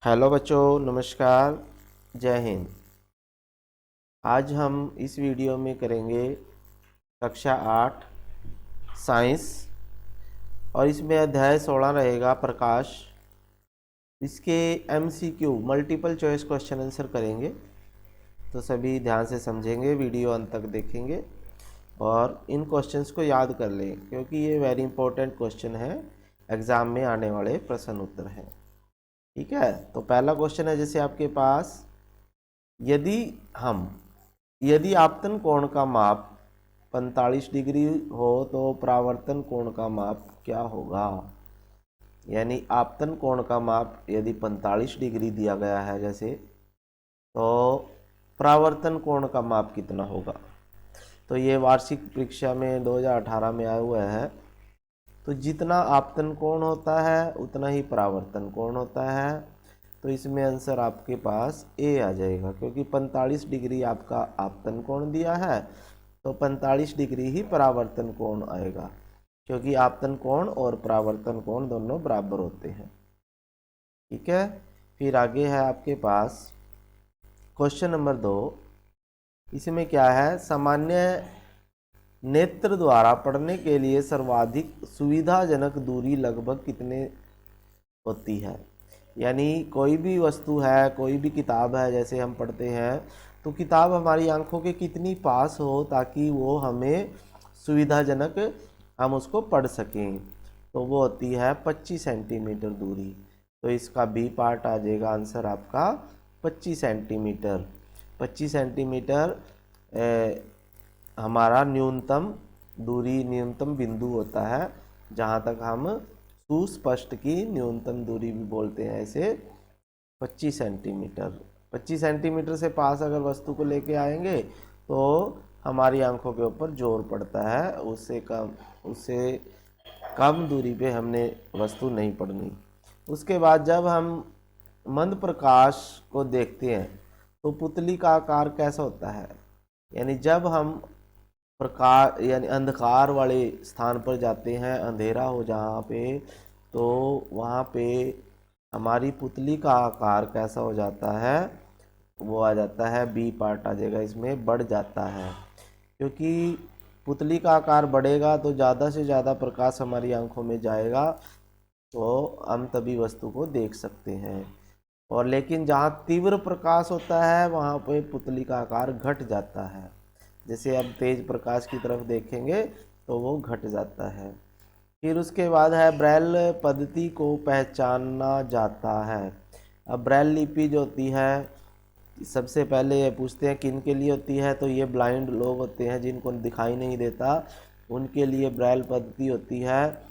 Hello बच्चों, नमस्कार। जय हिंद। आज हम इस वीडियो में करेंगे कक्षा 8 साइंस और इसमें अध्याय 16 रहेगा प्रकाश। इसके MCQ multiple choice question answer करेंगे, तो सभी ध्यान से समझेंगे, वीडियो अंत तक देखेंगे और इन क्वेश्चंस को याद कर लें क्योंकि ये वेरी इंपॉर्टेंट क्वेश्चन है, एग्ज़ाम में आने वाले प्रश्न उत्तर हैं। ठीक है, तो पहला क्वेश्चन है जैसे आपके पास, यदि आपतन कोण का माप 45 डिग्री हो तो परावर्तन कोण का माप क्या होगा। यानी आपतन कोण का माप यदि 45 डिग्री दिया गया है जैसे, तो परावर्तन कोण का माप कितना होगा। तो ये वार्षिक परीक्षा में 2018 में आया हुआ है। तो जितना आपतन कोण होता है उतना ही परावर्तन कोण होता है। तो इसमें आंसर आपके पास ए आ जाएगा क्योंकि 45 डिग्री आपका आपतन कोण दिया है, तो 45 डिग्री ही परावर्तन कोण आएगा क्योंकि आपतन कोण और परावर्तन कोण दोनों बराबर होते हैं। ठीक है, फिर आगे है आपके पास क्वेश्चन नंबर 2। इसमें क्या है, सामान्य नेत्र द्वारा पढ़ने के लिए सर्वाधिक सुविधाजनक दूरी लगभग कितने होती है। यानी कोई भी वस्तु है, कोई भी किताब है, जैसे हम पढ़ते हैं तो किताब हमारी आंखों के कितनी पास हो ताकि वो हमें सुविधाजनक हम उसको पढ़ सकें, तो वो होती है 25 सेंटीमीटर दूरी। तो इसका बी पार्ट आ जाएगा आंसर आपका 25 सेंटीमीटर। 25 सेंटीमीटर हमारा न्यूनतम दूरी, न्यूनतम बिंदु होता है जहाँ तक हम सुस्पष्ट की न्यूनतम दूरी भी बोलते हैं इसे 25 सेंटीमीटर। 25 सेंटीमीटर से पास अगर वस्तु को लेके आएंगे तो हमारी आंखों के ऊपर जोर पड़ता है, उससे कम दूरी पे हमने वस्तु नहीं पढ़नी। उसके बाद जब हम मंद प्रकाश को देखते हैं तो पुतली का आकार कैसा होता है। यानी जब हम प्रकाश यानी अंधकार वाले स्थान पर जाते हैं, अंधेरा हो जहाँ पे, तो वहाँ पे हमारी पुतली का आकार कैसा हो जाता है, वो आ जाता है बी पार्ट आ जाएगा, इसमें बढ़ जाता है। क्योंकि पुतली का आकार बढ़ेगा तो ज़्यादा से ज़्यादा प्रकाश हमारी आंखों में जाएगा, तो हम तभी वस्तु को देख सकते हैं। और लेकिन जहाँ तीव्र प्रकाश होता है वहाँ पे पुतली का आकार घट जाता है। जैसे अब तेज प्रकाश की तरफ देखेंगे तो वो घट जाता है। फिर उसके बाद है ब्रेल पद्धति को पहचाना जाता है। अब ब्रेल लिपि जो होती है, सबसे पहले ये पूछते हैं किन के लिए होती है, तो ये ब्लाइंड लोग होते हैं जिनको दिखाई नहीं देता, उनके लिए ब्रेल पद्धति होती है।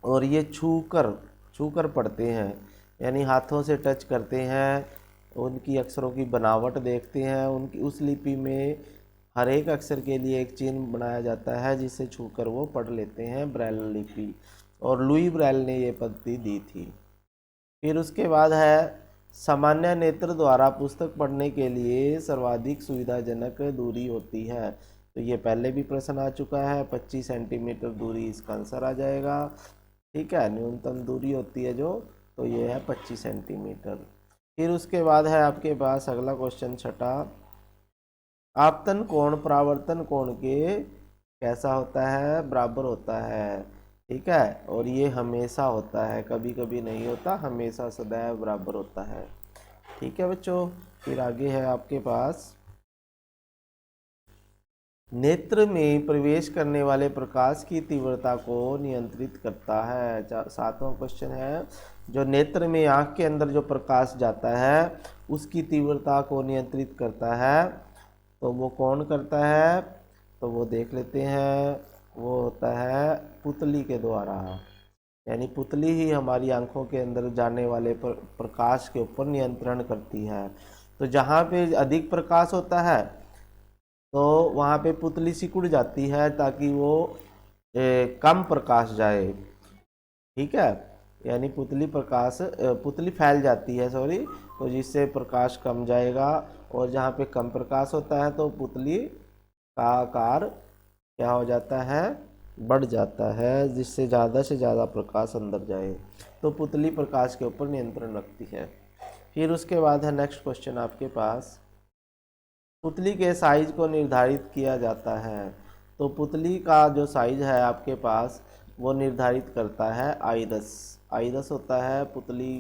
और ये छूकर पढ़ते हैं, यानी हाथों से टच करते हैं, उनकी अक्षरों की बनावट देखते हैं, उनकी उस लिपि में हर एक अक्षर के लिए एक चिन्ह बनाया जाता है जिसे छूकर वो पढ़ लेते हैं, ब्रेल लिपि। और लुई ब्रेल ने ये पद्धति दी थी। फिर उसके बाद है सामान्य नेत्र द्वारा पुस्तक पढ़ने के लिए सर्वाधिक सुविधाजनक दूरी होती है। तो ये पहले भी प्रश्न आ चुका है, 25 सेंटीमीटर दूरी इसका आंसर आ जाएगा। ठीक है, न्यूनतम दूरी होती है जो, तो ये है 25 सेंटीमीटर। फिर उसके बाद है आपके पास अगला क्वेश्चन छठा, आपतन कोण परावर्तन कोण के कैसा होता है, बराबर होता है। ठीक है, और ये हमेशा होता है, कभी कभी नहीं होता, हमेशा सदैव बराबर होता है। ठीक है बच्चों, फिर आगे है आपके पास, नेत्र में प्रवेश करने वाले प्रकाश की तीव्रता को नियंत्रित करता है। 7वां क्वेश्चन है, जो नेत्र में आँख के अंदर जो प्रकाश जाता है उसकी तीव्रता को नियंत्रित करता है, तो वो कौन करता है, तो वो देख लेते हैं। वो होता है पुतली के द्वारा, यानी पुतली ही हमारी आंखों के अंदर जाने वाले प्रकाश के ऊपर नियंत्रण करती है। तो जहाँ पे अधिक प्रकाश होता है तो वहाँ पे पुतली सिकुड़ जाती है ताकि वो कम प्रकाश जाए। ठीक है, यानी पुतली फैल जाती है, सॉरी, तो जिससे प्रकाश कम जाएगा। और जहाँ पे कम प्रकाश होता है तो पुतली का आकार क्या हो जाता है, बढ़ जाता है, जिससे ज़्यादा से ज़्यादा प्रकाश अंदर जाए। तो पुतली प्रकाश के ऊपर नियंत्रण रखती है। फिर उसके बाद है नेक्स्ट क्वेश्चन आपके पास, पुतली के साइज को निर्धारित किया जाता है। तो पुतली का जो साइज है आपके पास वो निर्धारित करता है आइरस। आइरस होता है पुतली,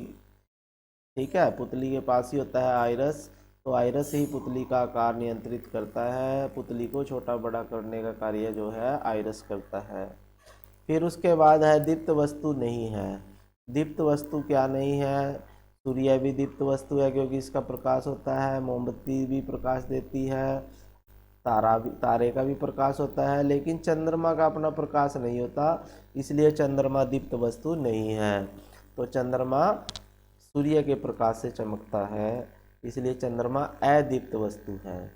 ठीक है, पुतली के पास ही होता है आइरस। तो आइरस ही पुतली का आकार नियंत्रित करता है। पुतली को छोटा बड़ा करने का कार्य जो है आइरस करता है। फिर उसके बाद है दीप्त वस्तु नहीं है। दीप्त वस्तु क्या नहीं है? सूर्य भी दीप्त वस्तु है क्योंकि इसका प्रकाश होता है। मोमबत्ती भी प्रकाश देती है। तारे का भी प्रकाश होता है, लेकिन चंद्रमा का अपना प्रकाश नहीं होता, इसलिए चंद्रमा दीप्त वस्तु नहीं है। तो चंद्रमा सूर्य के प्रकाश से चमकता है, इसलिए चंद्रमा अदीप्त वस्तु है।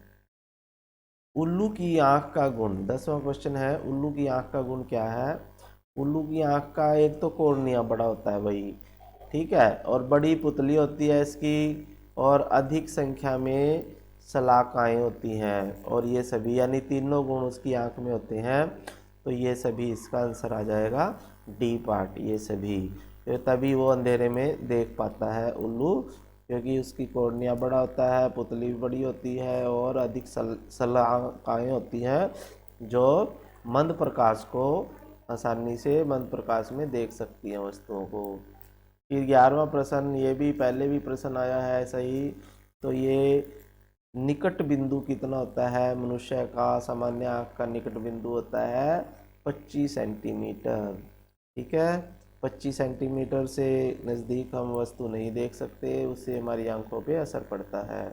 उल्लू की आंख का गुण, 10वां क्वेश्चन है, उल्लू की आंख का गुण क्या है? उल्लू की आंख का एक तो कॉर्निया बड़ा होता है भाई, ठीक है, और बड़ी पुतली होती है इसकी, और अधिक संख्या में शलाकाएँ होती हैं, और ये सभी यानी तीनों गुण उसकी आंख में होते हैं। तो ये सभी इसका आंसर आ जाएगा डी पार्ट, ये सभी। तो तभी वो अंधेरे में देख पाता है उल्लू, क्योंकि उसकी कॉर्निया बड़ा होता है, पुतली भी बड़ी होती है, और अधिक शलाकाएँ होती हैं जो मंद प्रकाश को आसानी से मंद प्रकाश में देख सकती हैं वस्तुओं को। फिर 11वां प्रश्न, ये भी पहले भी प्रश्न आया है ऐसा ही। तो ये निकट बिंदु कितना होता है? मनुष्य का सामान्य आँख का निकट बिंदु होता है 25 सेंटीमीटर, ठीक है। 25 सेंटीमीटर से नज़दीक हम वस्तु नहीं देख सकते, उससे हमारी आंखों पे असर पड़ता है।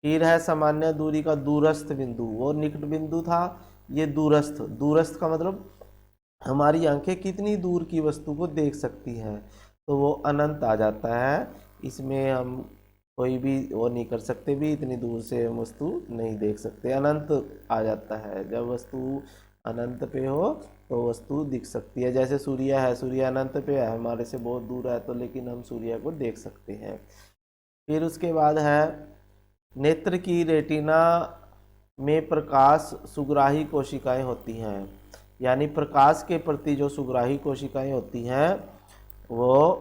फिर है सामान्य दूरी का दूरस्थ बिंदु, वो निकट बिंदु था, ये दूरस्थ। दूरस्थ का मतलब हमारी आंखें कितनी दूर की वस्तु को देख सकती हैं, तो वो अनंत आ जाता है। इसमें हम कोई भी वो नहीं कर सकते भी, इतनी दूर से हम वस्तु नहीं देख सकते, अनंत आ जाता है। जब वस्तु अनंत पे हो तो वस्तु दिख सकती है। जैसे सूर्य है, सूर्य अनंत पे है, हमारे से बहुत दूर है, तो लेकिन हम सूर्य को देख सकते हैं। फिर उसके बाद है नेत्र की रेटिना में प्रकाश सुग्राही कोशिकाएं होती हैं, यानी प्रकाश के प्रति जो सुग्राही कोशिकाएं होती हैं वो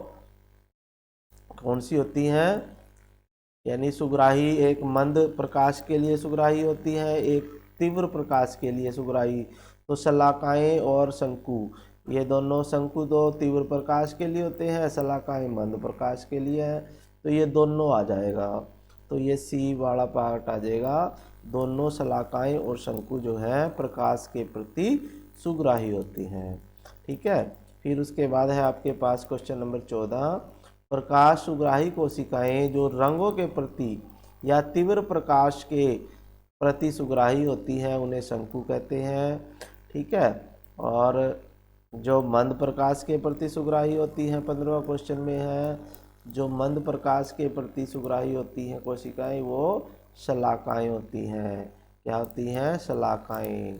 कौन सी होती हैं? यानी सुग्राही एक मंद प्रकाश के लिए सुग्राही होती है, एक तीव्र प्रकाश के लिए सुग्राही। तो शलाकाएं और शंकु, ये दोनों, शंकु तो तीव्र प्रकाश के लिए होते हैं, शलाकाएं मंद प्रकाश के लिए है, तो ये दोनों आ जाएगा। तो ये सी वाला पार्ट आ जाएगा। दोनों शलाकाएं और शंकु जो है प्रकाश के प्रति सुग्राही होती हैं, ठीक है। फिर उसके बाद है आपके पास क्वेश्चन नंबर 14, प्रकाश सुग्राही कोशिकाएं जो रंगों के प्रति या तीव्र प्रकाश के प्रति सुग्राही होती हैं उन्हें शंकु कहते हैं, ठीक है। और जो मंद प्रकाश के प्रति सुग्राही होती हैं, 15वां क्वेश्चन में है, जो मंद प्रकाश के प्रति सुग्राही होती हैं कोशिकाएं वो शलाकाएं होती हैं। क्या होती हैं? शलाकाएं,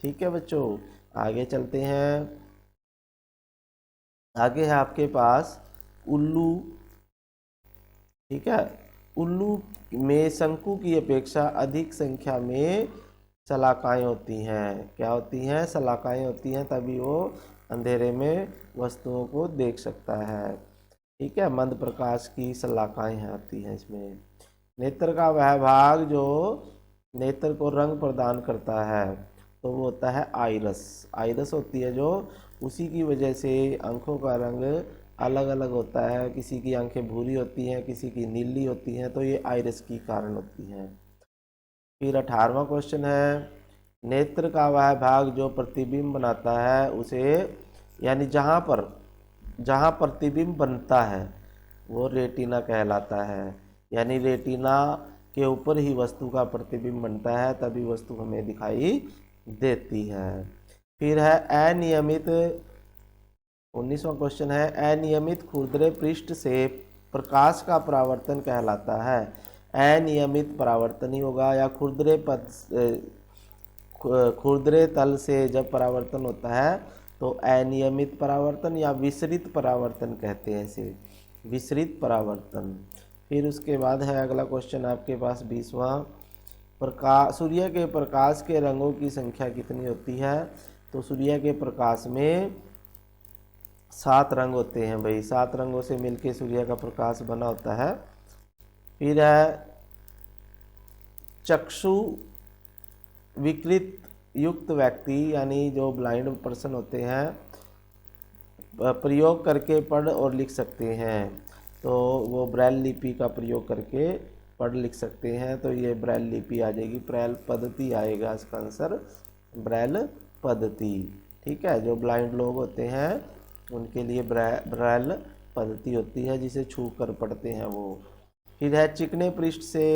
ठीक है बच्चों। आगे चलते हैं। आगे है आपके पास उल्लू, ठीक है। उल्लू में शंकु की अपेक्षा अधिक संख्या में शलाकाएं होती हैं। क्या होती हैं? शलाकाएं होती हैं, तभी वो अंधेरे में वस्तुओं को देख सकता है, ठीक है। मंद प्रकाश की शलाकाएं आती हैं इसमें। नेत्र का वह भाग जो नेत्र को रंग प्रदान करता है तो वो होता है आइरस। आइरस होती है जो, उसी की वजह से आंखों का रंग अलग अलग होता है, किसी की आंखें भूरी होती हैं, किसी की नीली होती हैं, तो ये आइरस की कारण होती हैं। फिर 18वां क्वेश्चन है, नेत्र का वह भाग जो प्रतिबिंब बनाता है उसे, यानी जहाँ प्रतिबिंब बनता है वो रेटिना कहलाता है। यानी रेटिना के ऊपर ही वस्तु का प्रतिबिंब बनता है, तभी वस्तु हमें दिखाई देती है। फिर है अनियमित, 19वां क्वेश्चन है, अनियमित खुरदरे पृष्ठ से प्रकाश का परावर्तन कहलाता है। अनियमित परावर्तन ही होगा, या खुरदरे तल से जब परावर्तन होता है तो अनियमित परावर्तन या विसरित परावर्तन कहते हैं इसे, विसरित परावर्तन। फिर उसके बाद है अगला क्वेश्चन आपके पास 20वां, सूर्य के प्रकाश के रंगों की संख्या कितनी होती है? तो सूर्य के प्रकाश में 7 रंग होते हैं भाई, 7 रंगों से मिलके सूर्य का प्रकाश बना होता है। फिर है चक्षु विकृत युक्त व्यक्ति यानी जो ब्लाइंड पर्सन होते हैं प्रयोग करके पढ़ और लिख सकते हैं, तो वो ब्रेल लिपि का प्रयोग करके पढ़ लिख सकते हैं। तो ये ब्रेल लिपि आ जाएगी, ब्रेल पद्धति आएगा इसका आंसर, ब्रेल पद्धति। ठीक है, जो ब्लाइंड लोग होते हैं उनके लिए ब्रेल पद्धति होती है जिसे छू कर पढ़ते हैं वो। फिर है चिकने पृष्ठ से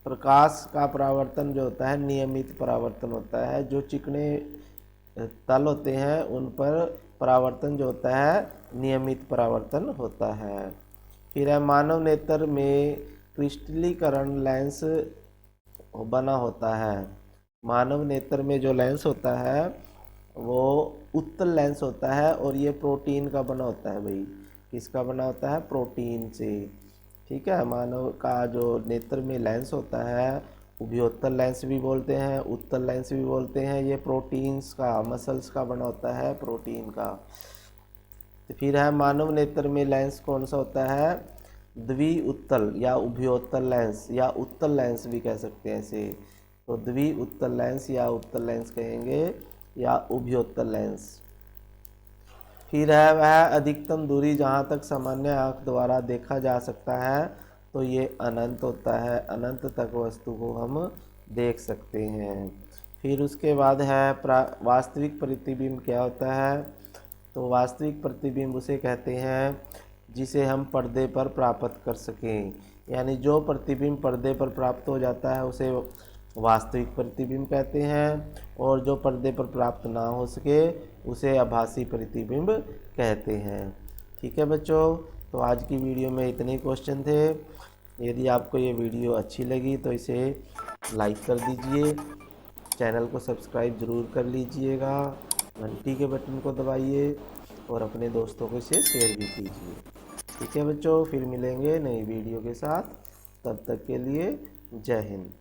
प्रकाश का परावर्तन जो होता है नियमित परावर्तन होता है। जो चिकने तल होते हैं उन पर परावर्तन जो होता है नियमित परावर्तन होता है। फिर है मानव नेत्र में क्रिस्टलीकरण लेंस बना होता है। मानव नेत्र में जो लेंस होता है वो उत्तल लेंस होता है और ये प्रोटीन का बना होता है भाई। किसका बना होता है? प्रोटीन से। ठीक है, मानव का जो नेत्र में लेंस होता है उभयोत्तल लेंस भी बोलते हैं, उत्तल लेंस भी बोलते हैं। ये प्रोटीन्स का, मसल्स का बना होता है, प्रोटीन का। तो फिर है मानव नेत्र में लेंस कौन सा होता है? द्विउत्तल या उभयोत्तल लेंस या उत्तल लेंस भी कह सकते हैं इसे। तो द्विउत्तल लेंस या उत्तल लेंस कहेंगे या उभयोत्तल लेंस। फिर है वह अधिकतम दूरी जहाँ तक सामान्य आँख द्वारा देखा जा सकता है, तो ये अनंत होता है। अनंत तक वस्तु को हम देख सकते हैं। फिर उसके बाद है वास्तविक प्रतिबिंब क्या होता है? तो वास्तविक प्रतिबिंब उसे कहते हैं जिसे हम पर्दे पर प्राप्त कर सकें। यानी जो प्रतिबिंब पर्दे पर प्राप्त हो जाता है उसे वास्तविक प्रतिबिंब कहते हैं, और जो पर्दे पर प्राप्त ना हो सके उसे आभासी प्रतिबिंब कहते हैं। ठीक है बच्चों, तो आज की वीडियो में इतने क्वेश्चन थे। यदि आपको ये वीडियो अच्छी लगी तो इसे लाइक कर दीजिए, चैनल को सब्सक्राइब ज़रूर कर लीजिएगा, घंटी के बटन को दबाइए और अपने दोस्तों को इसे शेयर भी कीजिए। ठीक है बच्चों, फिर मिलेंगे नई वीडियो के साथ, तब तक के लिए जय हिंद।